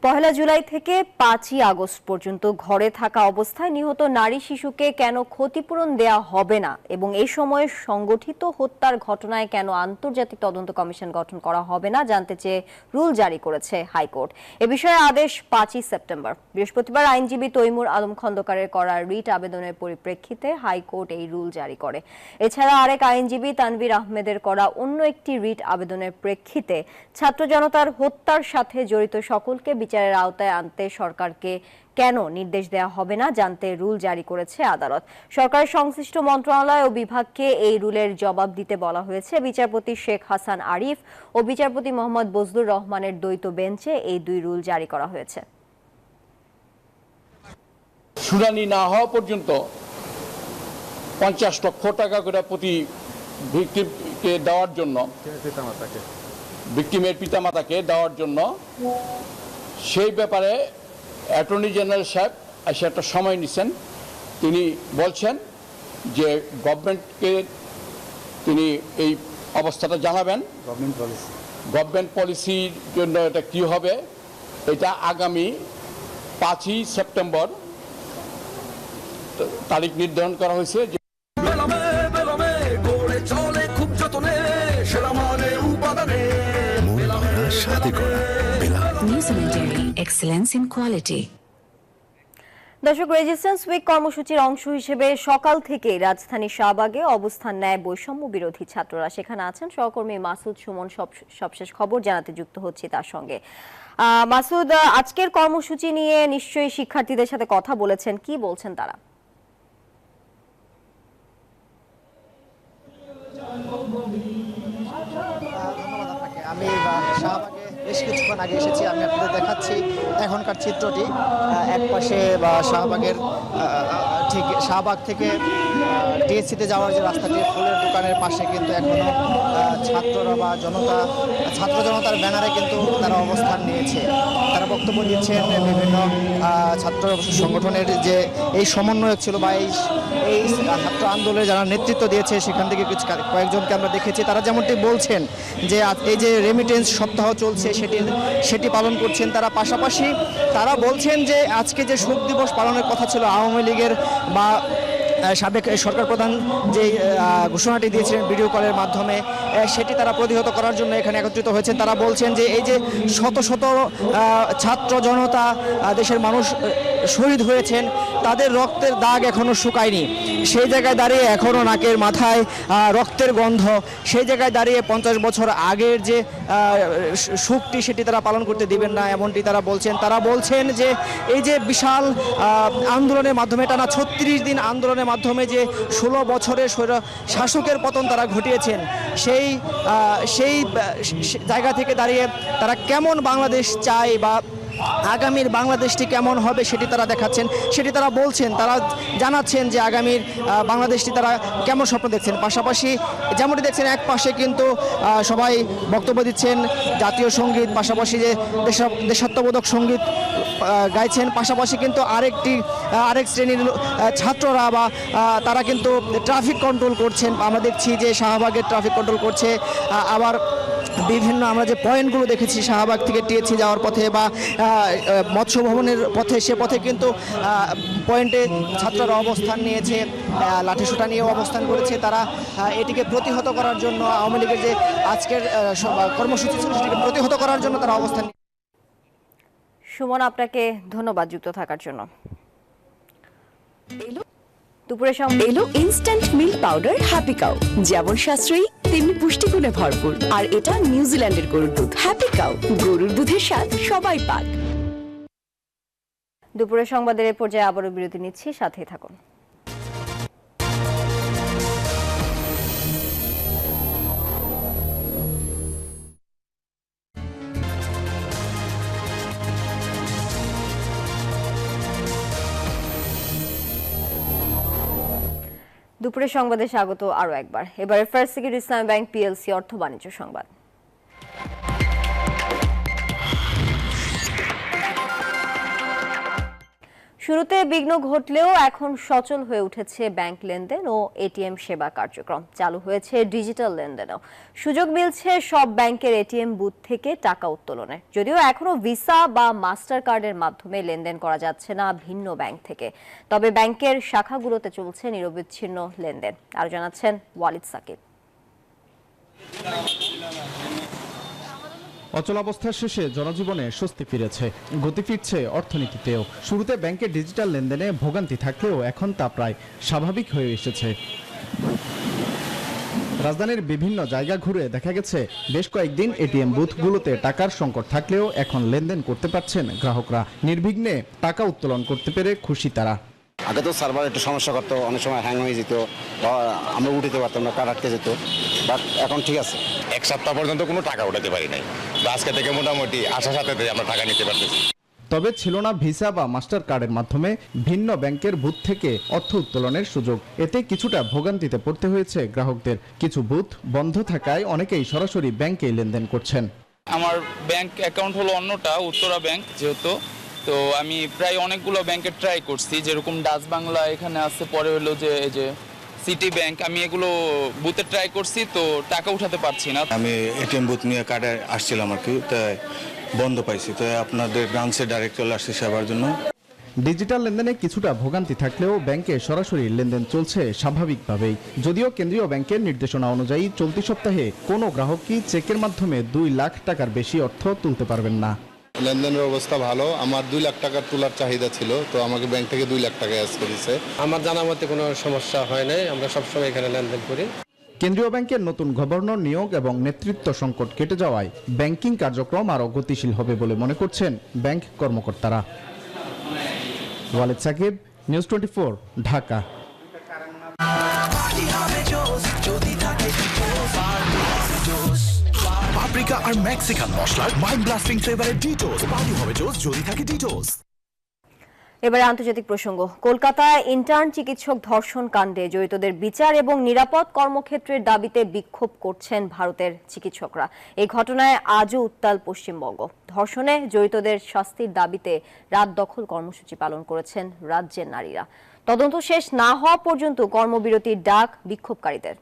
1 জুলাই থেকে 5 আগস্ট পর্যন্ত ঘরে থাকা অবস্থায় নিহত নারী শিশুকে কেন ক্ষতিপূরণ দেয়া হবে না এবং এই সময়ে সংগঠিত হত্যার ঘটনায় কেন আন্তর্জাতিক তদন্ত কমিশন গঠন করা হবে না জানতে চেয়ে রুল জারি করেছে হাইকোর্ট। এ বিষয়ে আদেশ 5 সেপ্টেম্বর। বৃহস্পতিবার আইনজীবী তৈমুর আলম খন্দকারের করা রিট আবেদনের পরিপ্রেক্ষিতে হাইকোর্ট এই রুল জারি করে। এছাড়া আরেক আইনজীবী তানভীর আহমেদের করা অন্য একটি রিট আবেদনের প্রেক্ষিতে ছাত্র জনতার হত্যার সাথে জড়িত সকলকে বিচারের আওতায় আনতে সরকারকে কেন নির্দেশ দেওয়া হবে না জানতে রুল জারি করেছে আদালত। সরকারের সংশ্লিষ্ট মন্ত্রণালয় ও বিভাগকে এই রুলের জবাব দিতে বলা হয়েছে। বিচারপতি শেখ হাসান আরিফ ও বিচারপতি মোহাম্মদ বজলুর রহমানের দ্বৈত বেঞ্চে এই 2 রুল জারি করা হয়েছে। শুনানি না হওয়া পর্যন্ত 50 লক্ষ টাকা করে প্রতি ভিকটিমকে দেওয়ার জন্য, ভিকটিমের পিতামাতাকে দেওয়ার জন্য, সেই ব্যাপারে অ্যাটর্নি জেনারেল সাহেব এসে একটা সময় নিছেন। তিনি বলছেন যে গভর্নমেন্টকে তিনি এই অবস্থাটা জানাবেন। গভর্নমেন্ট পলিসির জন্য এটা কি হবে, এটা আগামী 5 সেপ্টেম্বর তারিখ নির্ধারণ করা হয়েছে। দর্শক, রেজিস্ট্যান্স উইক কর্মসূচির অংশ হিসেবে সকাল থেকে রাজধানী শাহবাগে অবস্থান নেয় বৈষম্য বিরোধী ছাত্ররা। সেখানে আছেন সহকর্মী মাসুদ সুমন। সবশেষ খবর জানাতে যুক্ত হচ্ছি তার সঙ্গে। মাসুদ, আজকের কর্মসূচি নিয়ে নিশ্চয়ই শিক্ষার্থীদের সাথে কথা বলেছেন, কি বলছেন তারা? আমি শাহবাগে বেশ কিছুক্ষণ আগে এসেছি। আমি আপনাদের দেখাচ্ছি এখনকার চিত্রটি। এক পাশে শাহবাগের ঠিক শাহবাগ থেকে ডিএসসিতে যাওয়ার যে রাস্তাটি, ফুলের দোকানের পাশে কিন্তু এখনো ছাত্ররা বা ছাত্র জনতার ব্যানারে কিন্তু তারা অবস্থান নিয়েছে। তারা বক্তব্য দিচ্ছেন। বিভিন্ন ছাত্র সংগঠনের যে এই সমন্বয়ক ছিল বা এই ছাত্র আন্দোলনে যারা নেতৃত্ব দিয়েছে সেখান থেকে কয়েকজনকে আমরা দেখেছি। তারা যেমনটি বলছেন যে এই যে রেমিটেন্স সপ্তাহ চলছে সেটি পালন করছেন তারা। পাশাপাশি তারা বলছেন যে আজকে যে শোক দিবস পালনের কথা ছিল আওয়ামী লীগের বা সাবেক সরকার প্রধান যে ঘোষণাটি দিয়েছিলেন ভিডিও কলের মাধ্যমে, সেটি তারা প্রতিহত করার জন্য এখানে একত্রিত হয়েছেন। তারা বলছেন যে এই যে শত শত ছাত্র জনতা, দেশের মানুষ শহীদ হয়েছেন, তাদের রক্তের দাগ এখনো শুকায়নি। সেই জায়গায় দাঁড়িয়ে এখনো নাকের মাথায় রক্তের গন্ধ। সেই জায়গায় দাঁড়িয়ে 50 বছর আগের যে শোকটি সেটি তারা পালন করতে দিবেন না, এমনটি তারা বলছেন। তারা বলছেন যে এই যে বিশাল আন্দোলনের মাধ্যমে, টানা 36 দিন আন্দোলনের মাধ্যমে যে 16 বছরের শাসকের পতন তারা ঘটিয়েছেন, সেই জায়গা থেকে দাঁড়িয়ে তারা কেমন বাংলাদেশ চায় বা আগামীর বাংলাদেশটি কেমন হবে সেটি তারা দেখাচ্ছেন, সেটি তারা বলছেন। তারা জানাচ্ছেন যে আগামীর বাংলাদেশটি তারা কেমন স্বপ্ন দেখছেন। পাশাপাশি যেমনটি দেখছেন, এক পাশে কিন্তু সবাই বক্তব্য দিচ্ছেন জাতীয় সঙ্গীত, পাশাপাশি যে দেশাত্মবোধক সঙ্গীত গাইছেন, পাশাপাশি কিন্তু আরেক শ্রেণীর ছাত্ররা বা তারা কিন্তু ট্রাফিক কন্ট্রোল করছেন। আমরা দেখছি যে শাহবাগের ট্রাফিক কন্ট্রোল করছে। আবার বিভিন্ন আমরা যে পয়েন্টগুলো দেখেছি শাহবাগ থেকে টিএসসি যাওয়ার পথে বা মৎস্য ভবনের পথে, সে পথে কিন্তু পয়েন্টে ছাত্ররা অবস্থান নিয়েছে, লাঠিসোঁটা নিয়েও অবস্থান করেছে। তারা এটিকে প্রতিহত করার জন্য, আওয়ামী লীগের যে আজকের কর্মসূচি ছিল সেটিকে প্রতিহত করার জন্য তারা অবস্থান। সুমন, আপনাকে ধন্যবাদ যুক্ত থাকার জন্য। দুপুরে এলো instant milk powder happy cow, যেমন সাশ্রয়ী তেমনি পুষ্টিগুণে ভরপুর। আর এটা নিউজিল্যান্ডের গরুর দুধ। হ্যাপি কাউ, গরুর দুধের স্বাদ সবাই পাক। দুপুরের সংবাদের এই পর্যায়ে আবারও বিরতি নিচ্ছি, সাথেই থাকুন। দুপুরের সংবাদে স্বাগত আরও একবার। এবারে ফার্স্ট সিকিউরিটি ইসলামী ব্যাংক পিএলসি অর্থ বাণিজ্য সংবাদ। শুরুতে বিঘ্ন ঘটলেও এখন সচল হয়ে উঠেছে ব্যাংক লেনদেন ও এটিএম সেবা কার্যক্রম। চালু হয়েছে ডিজিটাল লেনদেনও। সুযোগ মিলছে সব ব্যাংকের এটিএম বুথ থেকে টাকা উত্তোলনের। যদিও এখনো ভিসা বা মাস্টার কার্ডের মাধ্যমে লেনদেন করা যাচ্ছে না ভিন্ন ব্যাংক থেকে, তবে ব্যাংকের শাখাগুলোতে চলছে নিরবিচ্ছিন্ন লেনদেন। আরো জানাচ্ছেন ওয়ালিদ সাকিব। অচলাবস্থার শেষে জনজীবনে স্বস্তি ফিরেছে, গতি ফিরছে অর্থনীতিতেও। শুরুতে ব্যাংকের ডিজিটাল লেনদেনে ভোগান্তি থাকলেও এখন তা প্রায় স্বাভাবিক হয়ে এসেছে। রাজধানীর বিভিন্ন জায়গা ঘুরে দেখা গেছে বেশ কয়েকদিন এটিএম বুথগুলোতে টাকার সংকট থাকলেও এখন লেনদেন করতে পারছেন গ্রাহকরা। নির্বিঘ্নে টাকা উত্তোলন করতে পেরে খুশি তারা। আগে তো সার্ভার একটু সমস্যা করতো, অনেক সময় হ্যাং হয়ে যেত, আমরা উঠাতে পারতাম না, কার্ড আটকে যেত, বাট এখন ঠিক আছে। এক সপ্তাহ পর্যন্ত কোনো টাকা উঠাতে পারি নাই, আজকে থেকে মোটামুটি আসার সাথে আমরা টাকা নিতে পারতেছি। তবে ছিল না ভিসা বা মাস্টার কার্ডের মাধ্যমে ভিন্ন ব্যাংকের বুথ থেকে অর্থ উত্তোলনের সুযোগ। এতে কিছুটা ভোগান্তিতে পড়তে হয়েছে গ্রাহকদের। কিছু বুথ বন্ধ থাকায় অনেকেই সরাসরি ব্যাংকে লেনদেন করছেন। আমার ব্যাংক অ্যাকাউন্ট হলো অন্যটা, উত্তরা ব্যাংক যেহেতু, তো আমি প্রায় অনেকগুলো ব্যাংকে ট্রাই করছি, যেরকম ডাচ বাংলা এখানে আছে, পরে হলো যে সিটি ব্যাংক, আমি এগুলো বুথে ট্রাই করছি, তো টাকা উঠাতে পারছি না। আমি এটিএম বুথ নিয়ে কার্ডে আসছিলাম আর কি, তাই বন্ধ পাইছি, তাই আপনাদের ব্রাঞ্চে ডাইরেক্ট চলে আসছি সেবার জন্য। ডিজিটাল লেনদেনে কিছুটা ভোগান্তি থাকলেও ব্যাংকে সরাসরি লেনদেন চলছে স্বাভাবিকভাবেই। যদিও কেন্দ্রীয় ব্যাংকের নির্দেশনা অনুযায়ী চলতি সপ্তাহে কোনো গ্রাহকই চেকের মাধ্যমে 2 লাখ টাকার বেশি অর্থ তুলতে পারবেন না। লেনদেনের অবস্থা ভালো। আমার 2 লাখ টাকা তোলার চাহিদা ছিল, তো আমাকে ব্যাংক থেকে 2 লাখ টাকা অ্যাড করেছে। আমার জানা মতে কোনো সমস্যা হয় নাই, আমরা সবসময় এখানে লেনদেন করি। কেন্দ্রীয় ব্যাংকের নতুন গভর্নর নিয়োগ এবং নেতৃত্ব সংকট কেটে যাওয়ায় ব্যাংকিং কার্যক্রম আরও গতিশীল হবে বলে মনে করছেন ব্যাংক কর্মকর্তারা। ওয়ালিদ সাকিব, নিউজ 24, ঢাকা। পাপরিকা আর মেক্সিকান মশলার মাইন্ড ব্লাস্টিং ফ্লেভারের ডিটোস পার্টি হবে জোস যদি থাকে ডিটোস। এবারে আন্তর্জাতিক প্রসঙ্গ। কলকাতায় ইন্টার্ন চিকিৎসক ধর্ষণ কাণ্ডে জড়িতদের বিচার এবং নিরাপদ কর্মক্ষেত্রের দাবিতে বিক্ষোভ করছেন ভারতের চিকিৎসকরা। এই ঘটনায় আজও উত্তাল পশ্চিমবঙ্গ। ধর্ষণে জড়িতদের শাস্তির দাবিতে রাত দখল কর্মসূচি পালন করেছেন রাজ্যের নারীরা। তদন্ত শেষ না হওয়া পর্যন্ত কর্মবিরতির ডাক বিক্ষোভকারীদের।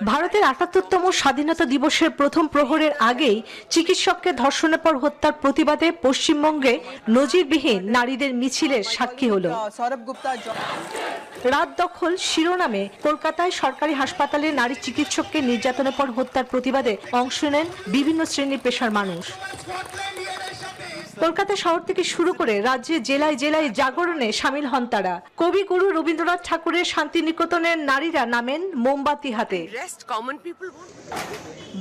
ভারতের ৭৮তম স্বাধীনতা দিবসের প্রথম প্রহরের আগেই চিকিৎসককে ধর্ষণের পর হত্যার প্রতিবাদে পশ্চিমবঙ্গে নজিরবিহীন নারীদের মিছিলের সাক্ষী হলো। রাত দখল শিরোনামে কলকাতায় সরকারি হাসপাতালে নারী চিকিৎসককে নির্যাতনের পর হত্যার প্রতিবাদে অংশ নেন বিভিন্ন শ্রেণী পেশার মানুষ। কলকাতা শহর থেকে শুরু করে রাজ্যে জেলায় জেলায় জাগরণে সামিল হন তারা। কবিগুরু রবীন্দ্রনাথ ঠাকুরের শান্তিনিকেতনের নারীরা নামেন মোমবাতি হাতে,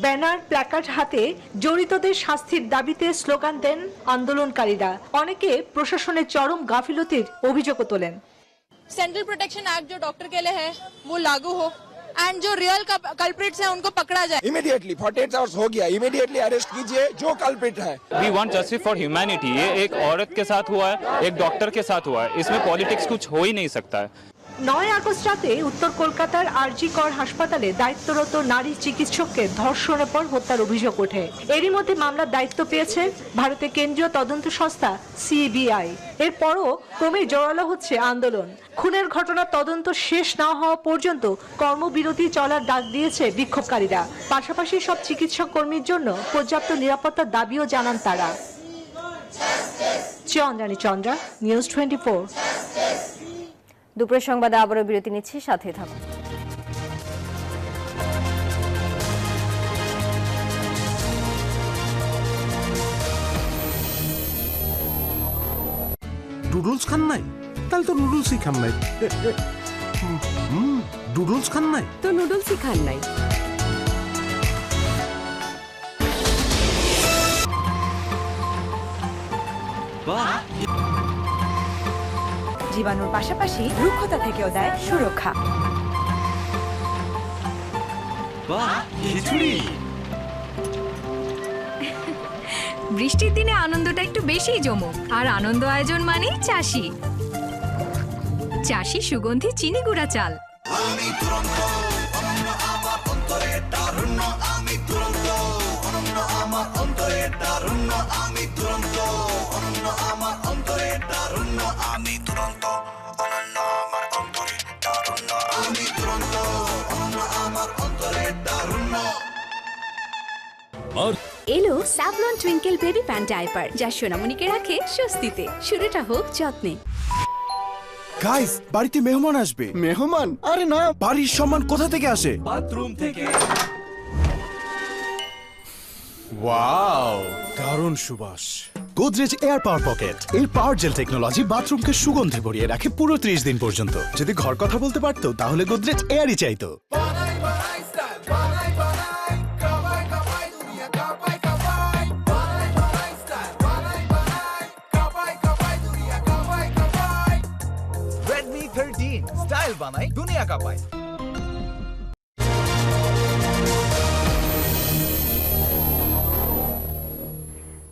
ব্যানার প্ল্যাকার্ড হাতে জড়িতদের শাস্তির দাবিতে স্লোগান দেন আন্দোলনকারীরা। অনেকে প্রশাসনের চরম গাফিলতির অভিযোগও তোলেন। सेंट्रल प्रोटेक्शन एक्ट जो डॉक्टर के लिए है वो लागू हो एंड जो रियल कल्प्रिट्स हैं उनको पकड़ा जाए। इमीडिएटली 48 आवर्स हो गया, इमीडिएटली अरेस्ट कीजिए जो कल्प्रिट है। We want justice for humanity. ये एक औरत के साथ हुआ है, एक डॉक्टर के साथ हुआ है, इसमें पॉलिटिक्स कुछ हो ही नहीं सकता है। 9 আগস্ট রাতে উত্তর কলকাতার আরজি কর হাসপাতালে দায়িত্বরত নারী চিকিৎসককে ধর্ষণের পর হত্যার অভিযোগ ওঠে। এরই মধ্যে মামলার দায়িত্ব পেয়েছে ভারতের কেন্দ্রীয় তদন্ত সংস্থা সিবিআই। এরপরও ক্রমে জোরালো হচ্ছে আন্দোলন। খুনের ঘটনার তদন্ত শেষ না হওয়া পর্যন্ত কর্মবিরতি চলার ডাক দিয়েছে বিক্ষোভকারীরা। পাশাপাশি সব চিকিৎসক কর্মীর জন্য পর্যাপ্ত নিরাপত্তার দাবিও জানান তারা। চন্দ্রা, নিউজ 24। দুপুরের সংবাদে আবারও বিরতি নিচ্ছি, সাথে থাকুন। নুডলস খান নাই? তাহলে তো নুডলসই খান নাই। নুডলস খান নাই তো নুডলসই খান নাই। জীবাণুর পাশাপাশি রুক্ষতা থেকেও দেয় সুরক্ষা। বৃষ্টির দিনে আনন্দটা একটু বেশিই জমুক, আর আনন্দ আয়োজন মানেই চাষি। চাষি সুগন্ধি চিনি গুঁড়া চাল। এলো Savlon twinkle baby pan diaper, যা সোনামণিকে রাখে স্বস্তিতে। শুরুটা হোক যত্নে। গাইস, বাড়িতে মেহমান আসবে। মেহমান? আরে না, বাড়ির সম্মান কোথা থেকে আসে? বাথরুম থেকে। ওয়াও, দারুণ সুবাস। গোদরেজ এয়ার পাওয়ার পকেট, এই পাওয়ার জেল টেকনোলজি বাথরুমকে সুগন্ধে ভরিয়ে রাখে পুরো 30 দিন পর্যন্ত। যদি ঘর কথা বলতে পারতো তাহলে গোদরেজ এয়ারই চাইতো। Redmi 13 স্টাইল বানাই দুনিয়া কাঁপায়।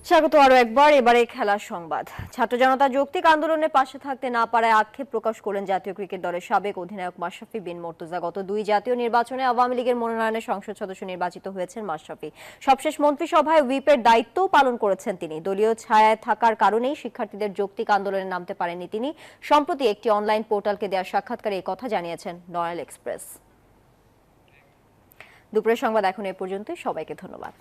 স্বাগত আরো একবার। এবারে খেলার সংবাদ। ছাত্র জনতা যৌক্তিক আন্দোলনের পাশে থাকতে না পারায় আক্ষেপ প্রকাশ করলেন জাতীয় ক্রিকেট দলের সাবেক অধিনায়ক মাশরাফি বিন মুর্তজা। গত 2 জাতীয় নির্বাচনে আওয়ামী লীগের মনোনয়নে সংসদ সদস্য নির্বাচিত হয়েছেন মাশরাফি। সবশেষ মন্ত্রিসভায় হুইপের দায়িত্বও পালন করেছেন তিনি। দলীয় ছায়ায় থাকার কারণেই শিক্ষার্থীদের যৌক্তিক আন্দোলনে নামতে পারেননি তিনি। সম্প্রতি একটি অনলাইন পোর্টালকে দেওয়া সাক্ষাৎকারে এই কথা জানিয়েছেন নয়াল এক্সপ্রেস। দুপুরের সংবাদ এখন এ পর্যন্তই। সবাইকে ধন্যবাদ।